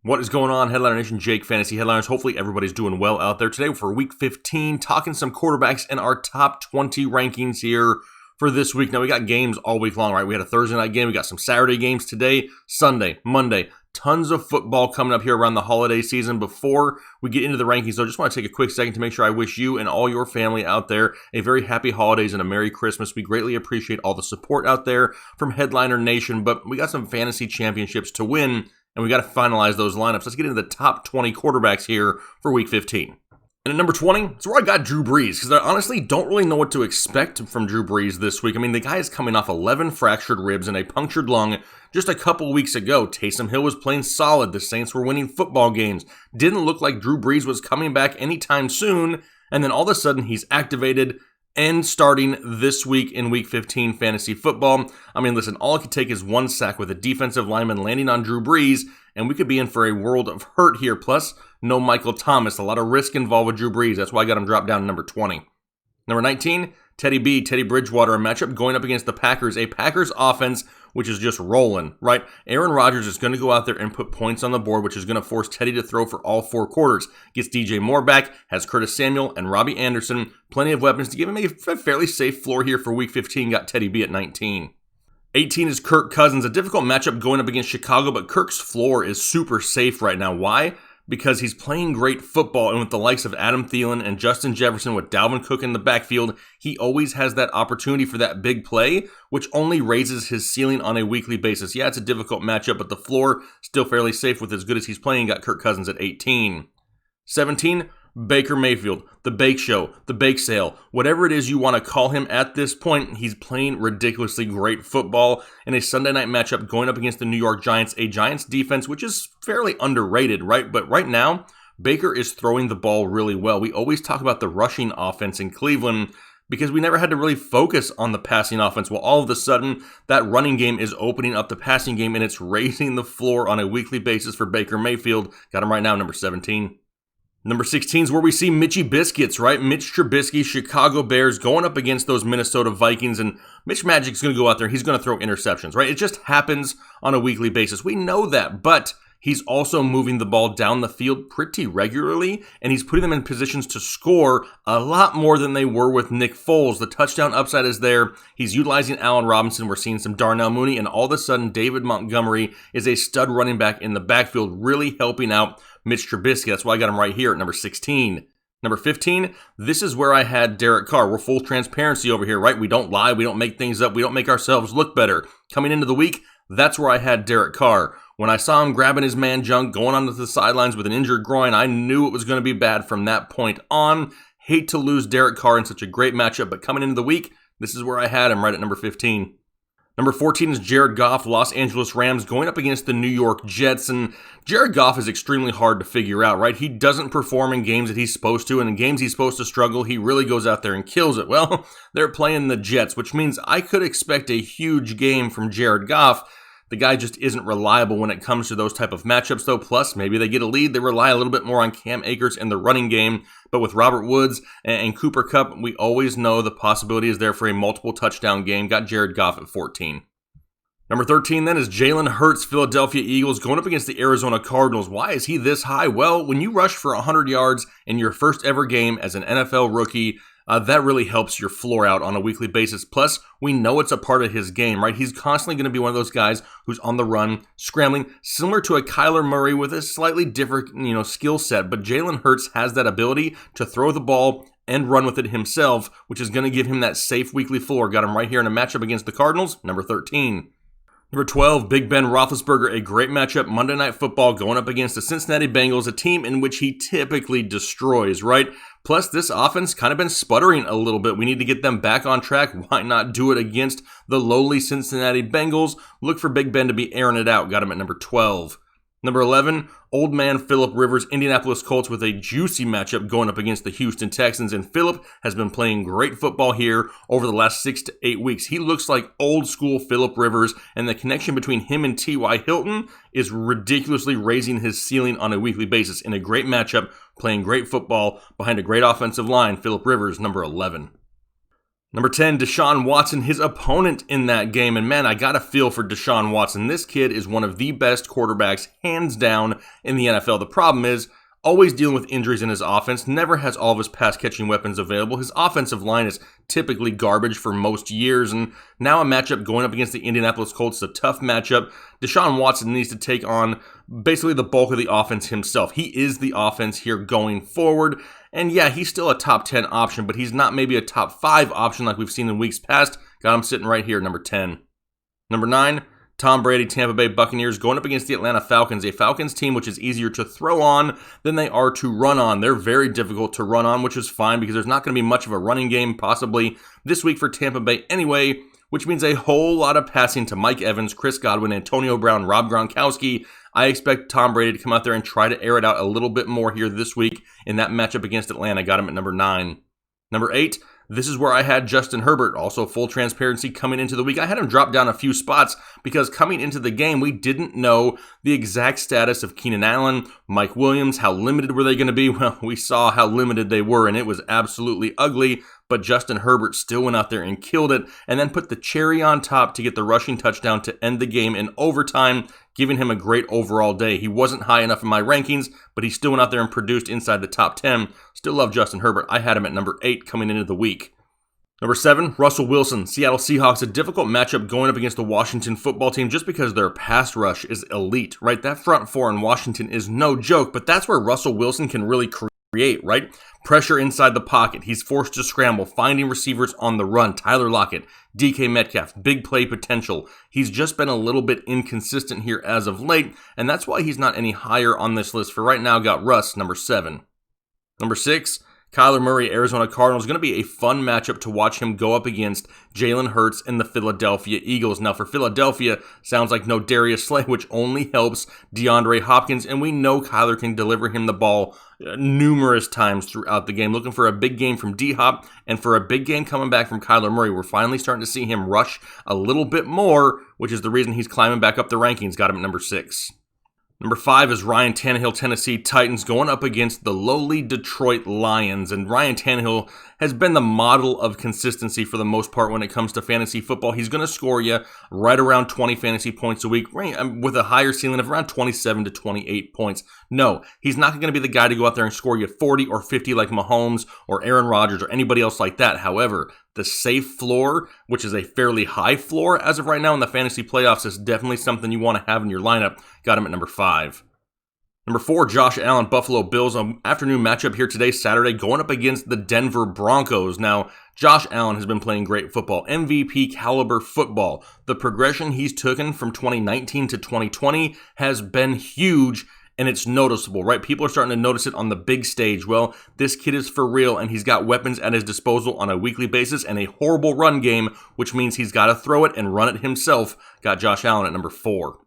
What is going on, Headliner Nation? Jake, Fantasy Headliners. Hopefully everybody's doing well out there today for Week 15, talking some quarterbacks in our top 20 rankings here for this week. Now, we got games all week long, right? We had a Thursday night game. We got some Saturday games today, Sunday, Monday. Tons of football coming up here around the holiday season. Before we get into the rankings, though, I just want to take a quick second to make sure I wish you and all your family out there a very happy holidays and a Merry Christmas. We greatly appreciate all the support out there from Headliner Nation, but we got some fantasy championships to win, and we got to finalize those lineups. Let's get into the top 20 quarterbacks here for Week 15. And at number 20, it's where I got Drew Brees, because I honestly don't really know what to expect from Drew Brees this week. I mean, the guy is coming off 11 fractured ribs and a punctured lung just a couple weeks ago. Taysom Hill was playing solid. The Saints were winning football games. Didn't look like Drew Brees was coming back anytime soon. And then all of a sudden, he's activated and starting this week in Week 15 fantasy football. I mean, listen, all it could take is one sack with a defensive lineman landing on Drew Brees, and we could be in for a world of hurt here. Plus, no Michael Thomas. A lot of risk involved with Drew Brees. That's why I got him dropped down to number 20. Number 19, Teddy Bridgewater, a matchup going up against the Packers. A Packers offense which is just rolling, right? Aaron Rodgers is going to go out there and put points on the board, which is going to force Teddy to throw for all four quarters. Gets DJ Moore back, has Curtis Samuel and Robbie Anderson. Plenty of weapons to give him a fairly safe floor here for Week 15. Got Teddy B at 19. 18 is Kirk Cousins. A difficult matchup going up against Chicago, but Kirk's floor is super safe right now. Why? Because he's playing great football, and with the likes of Adam Thielen and Justin Jefferson with Dalvin Cook in the backfield, he always has that opportunity for that big play, which only raises his ceiling on a weekly basis. Yeah, it's a difficult matchup, but the floor still fairly safe with as good as he's playing. Got Kirk Cousins at 18. 17, Baker Mayfield, the Bake Show, the Bake Sale, whatever it is you want to call him at this point, he's playing ridiculously great football in a Sunday night matchup going up against the New York Giants, a Giants defense which is fairly underrated, right? But right now, Baker is throwing the ball really well. We always talk about the rushing offense in Cleveland because we never had to really focus on the passing offense. Well, all of a sudden, that running game is opening up the passing game, and it's raising the floor on a weekly basis for Baker Mayfield. Got him right now, number 17. Number 16 is where we see Mitchy Biscuits, right? Mitch Trubisky, Chicago Bears going up against those Minnesota Vikings, and Mitch Magic's going to go out there. He's going to throw interceptions, right? It just happens on a weekly basis. We know that, but he's also moving the ball down the field pretty regularly, and he's putting them in positions to score a lot more than they were with Nick Foles. The touchdown upside is there. He's utilizing Allen Robinson. We're seeing some Darnell Mooney, and all of a sudden, David Montgomery is a stud running back in the backfield, really helping out Mitch Trubisky. That's why I got him right here at number 16. Number 15, this is where I had Derek Carr. We're full transparency over here, right? We don't lie. We don't make things up. We don't make ourselves look better. Coming into the week, that's where I had Derek Carr. When I saw him grabbing his man junk, going onto the sidelines with an injured groin, I knew it was going to be bad from that point on. Hate to lose Derek Carr in such a great matchup, but coming into the week, this is where I had him right at number 15. Number 14 is Jared Goff, Los Angeles Rams, going up against the New York Jets. And Jared Goff is extremely hard to figure out, right? He doesn't perform in games that he's supposed to, and in games he's supposed to struggle, he really goes out there and kills it. Well, they're playing the Jets, which means I could expect a huge game from Jared Goff. The guy just isn't reliable when it comes to those type of matchups, though. Plus, maybe they get a lead. They rely a little bit more on Cam Akers in the running game. But with Robert Woods and Cooper Kupp, we always know the possibility is there for a multiple touchdown game. Got Jared Goff at 14. Number 13 then is Jalen Hurts, Philadelphia Eagles, going up against the Arizona Cardinals. Why is he this high? Well, when you rush for 100 yards in your first ever game as an NFL rookie, that really helps your floor out on a weekly basis. Plus, we know it's a part of his game, right? He's constantly going to be one of those guys who's on the run, scrambling, similar to a Kyler Murray with a slightly different, skill set. But Jalen Hurts has that ability to throw the ball and run with it himself, which is going to give him that safe weekly floor. Got him right here in a matchup against the Cardinals, number 13. Number 12, Big Ben Roethlisberger, a great matchup, Monday Night Football, going up against the Cincinnati Bengals, a team in which he typically destroys, right? Plus, this offense kind of been sputtering a little bit. We need to get them back on track. Why not do it against the lowly Cincinnati Bengals? Look for Big Ben to be airing it out. Got him at number 12. Number 11, Old Man Phillip Rivers, Indianapolis Colts, with a juicy matchup going up against the Houston Texans. And Phillip has been playing great football here over the last 6 to 8 weeks. He looks like old school Phillip Rivers, and the connection between him and T.Y. Hilton is ridiculously raising his ceiling on a weekly basis. In a great matchup, playing great football behind a great offensive line, Phillip Rivers, number 11. Number 10, Deshaun Watson, his opponent in that game. And man, I got a feel for Deshaun Watson. This kid is one of the best quarterbacks, hands down, in the NFL. The problem is, always dealing with injuries in his offense, never has all of his pass-catching weapons available. His offensive line is typically garbage for most years, and now a matchup going up against the Indianapolis Colts is a tough matchup. Deshaun Watson needs to take on basically the bulk of the offense himself. He is the offense here going forward, and yeah, he's still a top 10 option, but he's not maybe a top 5 option like we've seen in weeks past. Got him sitting right here, number 10. Number 9, Tom Brady, Tampa Bay Buccaneers, going up against the Atlanta Falcons, a Falcons team which is easier to throw on than they are to run on. They're very difficult to run on, which is fine because there's not going to be much of a running game possibly this week for Tampa Bay anyway, which means a whole lot of passing to Mike Evans, Chris Godwin, Antonio Brown, Rob Gronkowski. I expect Tom Brady to come out there and try to air it out a little bit more here this week in that matchup against Atlanta. Got him at number 9. Number 8, this is where I had Justin Herbert. Also, full transparency coming into the week. I had him drop down a few spots because coming into the game, we didn't know the exact status of Keenan Allen, Mike Williams. How limited were they going to be? Well, we saw how limited they were, and it was absolutely ugly. But Justin Herbert still went out there and killed it, and then put the cherry on top to get the rushing touchdown to end the game in overtime, giving him a great overall day. He wasn't high enough in my rankings, but he still went out there and produced inside the top 10. Still love Justin Herbert. I had him at number 8 coming into the week. Number 7, Russell Wilson, Seattle Seahawks. A difficult matchup going up against the Washington football team just because their pass rush is elite, right? That front four in Washington is no joke, but that's where Russell Wilson can really create, right? Pressure inside the pocket. He's forced to scramble, finding receivers on the run. Tyler Lockett, DK Metcalf, big play potential. He's just been a little bit inconsistent here as of late, and that's why he's not any higher on this list. For right now, got Russ, number 7. Number 6, Kyler Murray, Arizona Cardinals. Going to be a fun matchup to watch him go up against Jalen Hurts and the Philadelphia Eagles. Now, for Philadelphia, sounds like no Darius Slay, which only helps DeAndre Hopkins, and we know Kyler can deliver him the ball numerous times throughout the game. Looking for a big game from D-Hop, and for a big game coming back from Kyler Murray. We're finally starting to see him rush a little bit more, which is the reason he's climbing back up the rankings. Got him at number 6. Number 5 is Ryan Tannehill, Tennessee Titans, going up against the lowly Detroit Lions. And Ryan Tannehill has been the model of consistency for the most part when it comes to fantasy football. He's going to score you right around 20 fantasy points a week with a higher ceiling of around 27 to 28 points. No, he's not going to be the guy to go out there and score you 40 or 50 like Mahomes or Aaron Rodgers or anybody else like that. However, the safe floor, which is a fairly high floor as of right now in the fantasy playoffs, is definitely something you want to have in your lineup. Got him at number 5. Number 4, Josh Allen, Buffalo Bills. An afternoon matchup here today, Saturday, going up against the Denver Broncos. Now, Josh Allen has been playing great football, MVP caliber football. The progression he's taken from 2019 to 2020 has been huge, and it's noticeable, right? People are starting to notice it on the big stage. Well, this kid is for real, and he's got weapons at his disposal on a weekly basis and a horrible run game, which means he's got to throw it and run it himself. Got Josh Allen at number 4.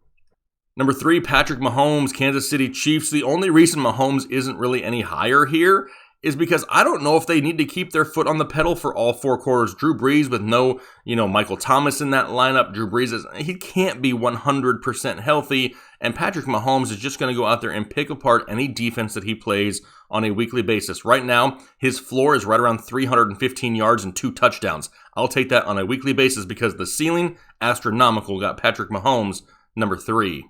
Number 3, Patrick Mahomes, Kansas City Chiefs. The only reason Mahomes isn't really any higher here is because I don't know if they need to keep their foot on the pedal for all 4 quarters. Drew Brees with no, Michael Thomas in that lineup. Drew Brees, he can't be 100% healthy, and Patrick Mahomes is just going to go out there and pick apart any defense that he plays on a weekly basis. Right now, his floor is right around 315 yards and 2 touchdowns. I'll take that on a weekly basis because the ceiling, astronomical. Got Patrick Mahomes, number 3.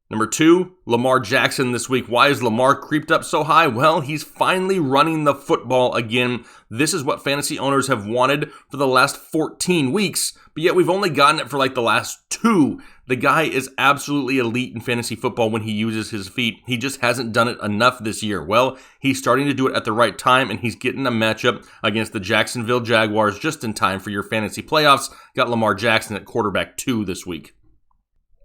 Number 2, Lamar Jackson this week. Why is Lamar creeped up so high? Well, he's finally running the football again. This is what fantasy owners have wanted for the last 14 weeks, but yet we've only gotten it for like the last 2. The guy is absolutely elite in fantasy football when he uses his feet. He just hasn't done it enough this year. Well, he's starting to do it at the right time, and he's getting a matchup against the Jacksonville Jaguars just in time for your fantasy playoffs. Got Lamar Jackson at quarterback 2 this week.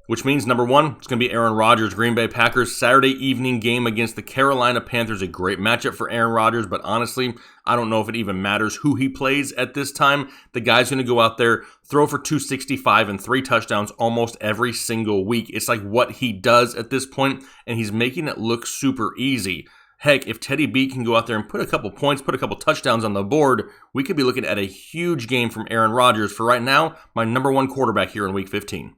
Which means, number 1, it's going to be Aaron Rodgers, Green Bay Packers, Saturday evening game against the Carolina Panthers. A great matchup for Aaron Rodgers, but honestly, I don't know if it even matters who he plays at this time. The guy's going to go out there, throw for 265 and 3 touchdowns almost every single week. It's like what he does at this point, and he's making it look super easy. Heck, if Teddy B can go out there and put a couple points, put a couple touchdowns on the board, we could be looking at a huge game from Aaron Rodgers. For right now, my number 1 quarterback here in Week 15.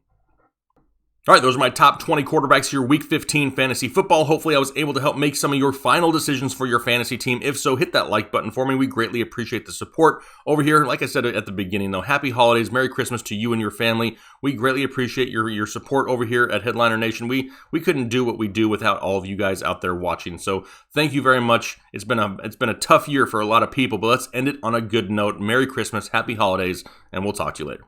All right, those are my top 20 quarterbacks here, Week 15 fantasy football. Hopefully, I was able to help make some of your final decisions for your fantasy team. If so, hit that like button for me. We greatly appreciate the support over here. Like I said at the beginning, though, happy holidays, Merry Christmas to you and your family. We greatly appreciate your support over here at Headliner Nation. We couldn't do what we do without all of you guys out there watching. So thank you very much. It's been a tough year for a lot of people, but let's end it on a good note. Merry Christmas, happy holidays, and we'll talk to you later.